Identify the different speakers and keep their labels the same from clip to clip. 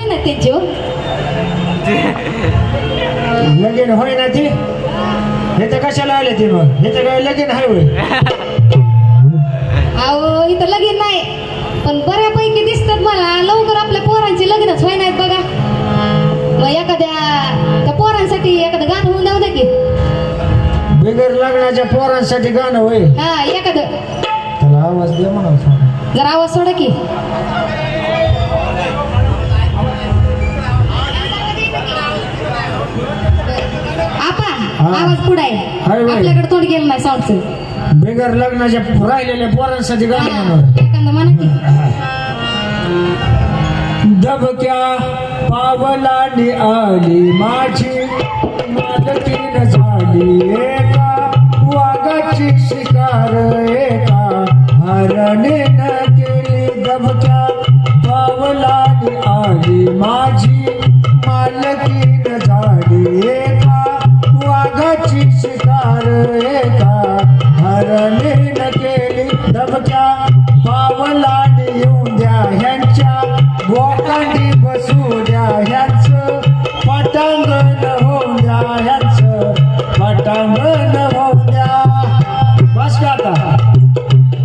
Speaker 1: लग्न आहे त्यांचे हो.
Speaker 2: लगीन होय ना ती हे तर कशाला आले ती मग हे तर काय लगीन आहे होय.
Speaker 1: अहो इथं लगीन नाही पण बऱ्यापैकी दिसतात मला लवकर आपल्या पोरांचे लग्नच होय नाहीत बघा. मग एखाद्या त्या पोरांसाठी एखादं गाणं होऊन जाऊ दे की.
Speaker 2: बिगर लग्नाच्या पोरांसाठी गाणं होय.
Speaker 1: हा एखादं
Speaker 2: त्याला आवाज दे म्हणा
Speaker 1: जरा आवाज सोडा की. आपा आवाज पुढे आहे आपल्याकडे तोंड गेलं नाही साऊंडचं.
Speaker 2: बिगर लग्नाच्या राहिलेल्या पोरांसाठी गाणं म्हणून
Speaker 1: एखादं म्हणा की.
Speaker 2: दबक्या पावलांनी आली माझी मालकीन झाली एका वाघाची शिकार एका हरणीनं केली. दबक्या पावलांनी आली माझी मालकीन झाली एका वाघाची शिकार एका हरणीनं केली. दबक्या पावलांनी येऊन द्या ह्यांच्या बोकांडी बसू द्या ह्यांचं पटांगण होऊन द्या ह्यांचं पटांगण होऊन द्या. बस का आता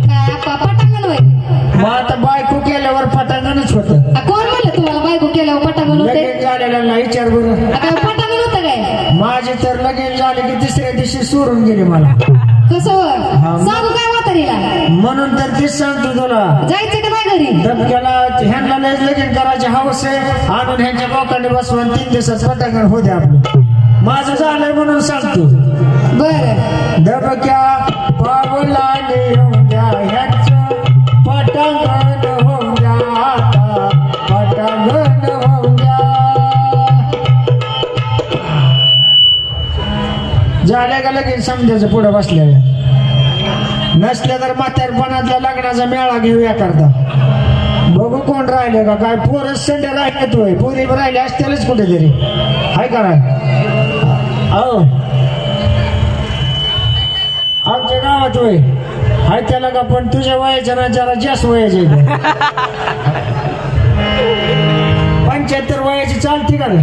Speaker 1: काय पटांगण होय.
Speaker 2: मग आता बायको केल्यावर पटांगणच होत.
Speaker 1: कोण म्हणलं तुम्हाला बायको केल्यावर पटांगण होते.
Speaker 2: लगीन झालेल्यांना विचार बरं
Speaker 1: पटांगण होतं काय.
Speaker 2: माझी तर लगीन झाले की तिसऱ्या दिवशी सोडून गेली मला.
Speaker 1: कसं सांगू काय म्हातारीला.
Speaker 2: म्हणून तर तीच सांगतो तुला
Speaker 1: जायचं का नाही घरी.
Speaker 2: दबक्याला ह्यांना लगीन करायची हवस आहे आणून ह्यांच्या बोकांनी बसवून 3 दिवसात पटांगण होते आपलं. माझं झालंय म्हणून सांगतो.
Speaker 1: बर
Speaker 2: दबक्या पावलाने येऊन द्या ह्यांचं पटांगण होऊन द्या आता पटांगण होऊन द्या. झाल्या का लगेच समजायचं पुढे बसल्या नसल्या तर म्हातारपणातल्या लग्नाचा मेळा घेऊया करता. बघू कोण राहिले का काय. पोरच संडे राहिले तोय पोरी राहिले असतीलच कुठेतरी हाय का नाही. हो आमच्या गावात होय हाय त्याला का पण तुझ्या वयाच्या ना जरा जास्त वयाचे 75 वयाची चालती का रे.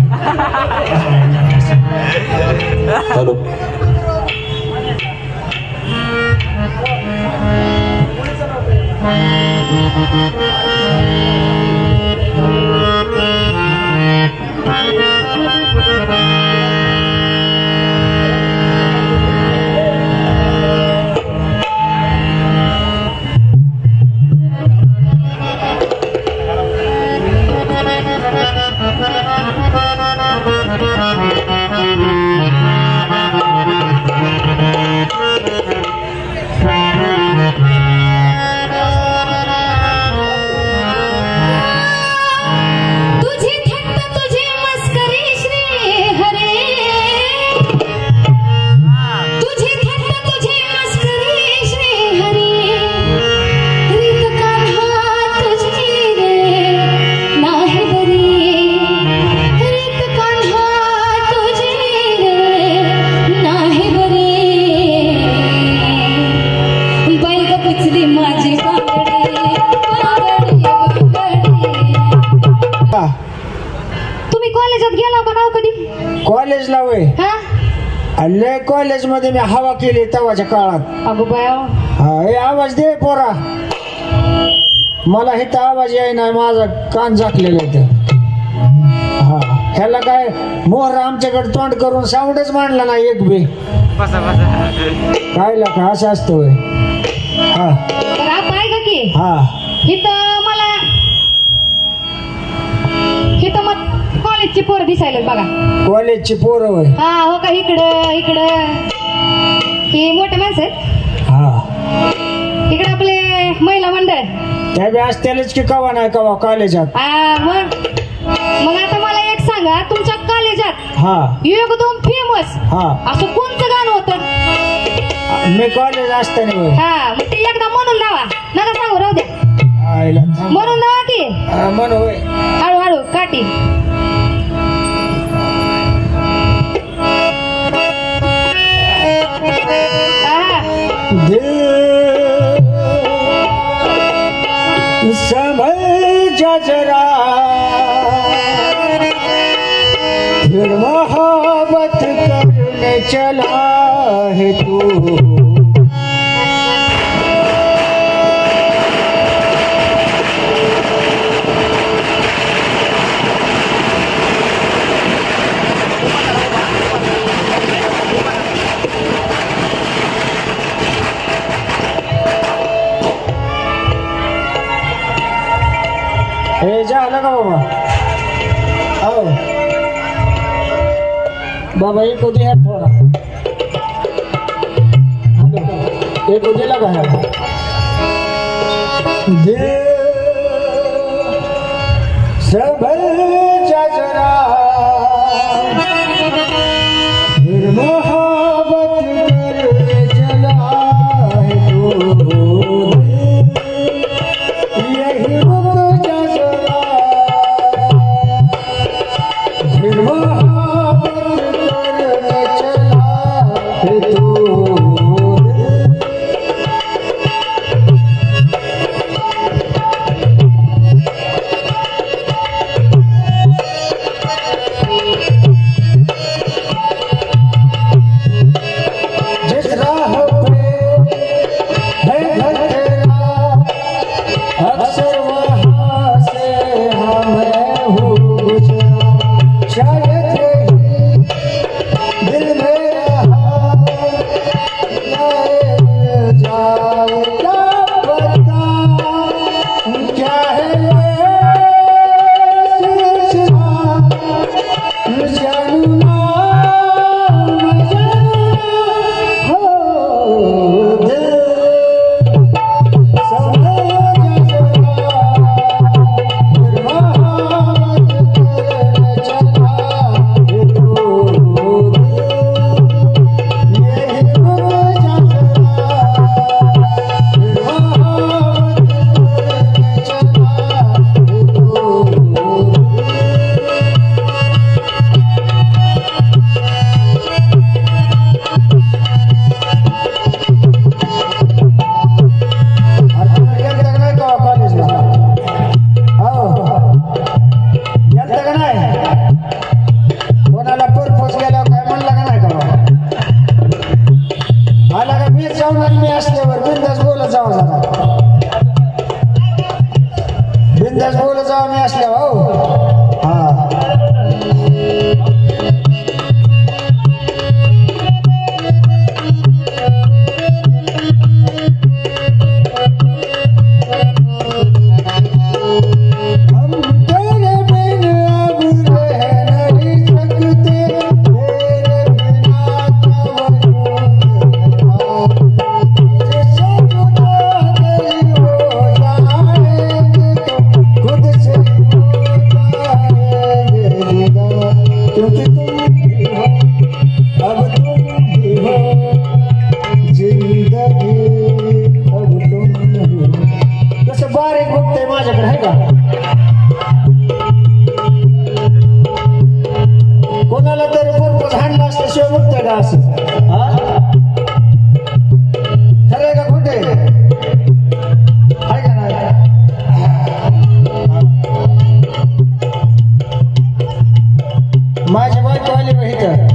Speaker 2: कॉलेजला वय लय कॉलेज मध्ये मी हवा केली तेव्हाच्या काळात.
Speaker 1: अगो बाया
Speaker 2: हे आवाज दे पोरा मला इथं आवाज याय नाही माझा कान झाकलेला इथं. हा ह्याला काय मोहर आमच्याकडे तोंड करून साऊंडच मांडला नाही एक बी. काय का असं असतं वय. हा हा
Speaker 1: इथं मग कॉलेजची पोरं दिसायला बघा.
Speaker 2: कॉलेजची पोरं होय.
Speaker 1: हा हो का. इकडं ही मोठे माणसं आहेत.
Speaker 2: हा
Speaker 1: इकडे आपले महिला मंडळ
Speaker 2: त्या बी असतेच की कवा नाही कवा कॉलेजात.
Speaker 1: मग आता मला एक सांगा तुमच्या कॉलेजात
Speaker 2: हा
Speaker 1: एकदम फेमस
Speaker 2: हा
Speaker 1: असं कोणतं गाणं होतं.
Speaker 2: मी कॉलेज असताना होय.
Speaker 1: हा मग ते एकदा म्हणून लावा नका सांगू राहू द्या. म्हणून लावा की
Speaker 2: म्हण होय.
Speaker 1: हळूहळू काठी.
Speaker 2: संभल जा जरा फिर मोहब्बत करने चला है तू। हे झालं का बाबा? आओ बाबा एक उदी है थोड़ा, एक उदी लगा है। दिल संभल जा जरा, फिर मोहब्बत करने चला है तू। यही रुक जा जरा, फिर मोहब्बत करने चला है तू। जिस राह पे है घर तेरा, अक्सर वहाँ से मैं हूँ गुजरा। शायद यही दिल में रहा जाए, क्या पता क्या है ये सिलसिला। जानू ना मैं जानू हो दिल बिंदास बोलत जावा मी असल्यावर हो। हा बारीक बघते माझ्याकडे आहे का? कोणाला तरी पर्पज हाणला असल्याशिवाय बघते का असं? खरंय का खोटे आहे का नाही? माझी बायको आली का इथं?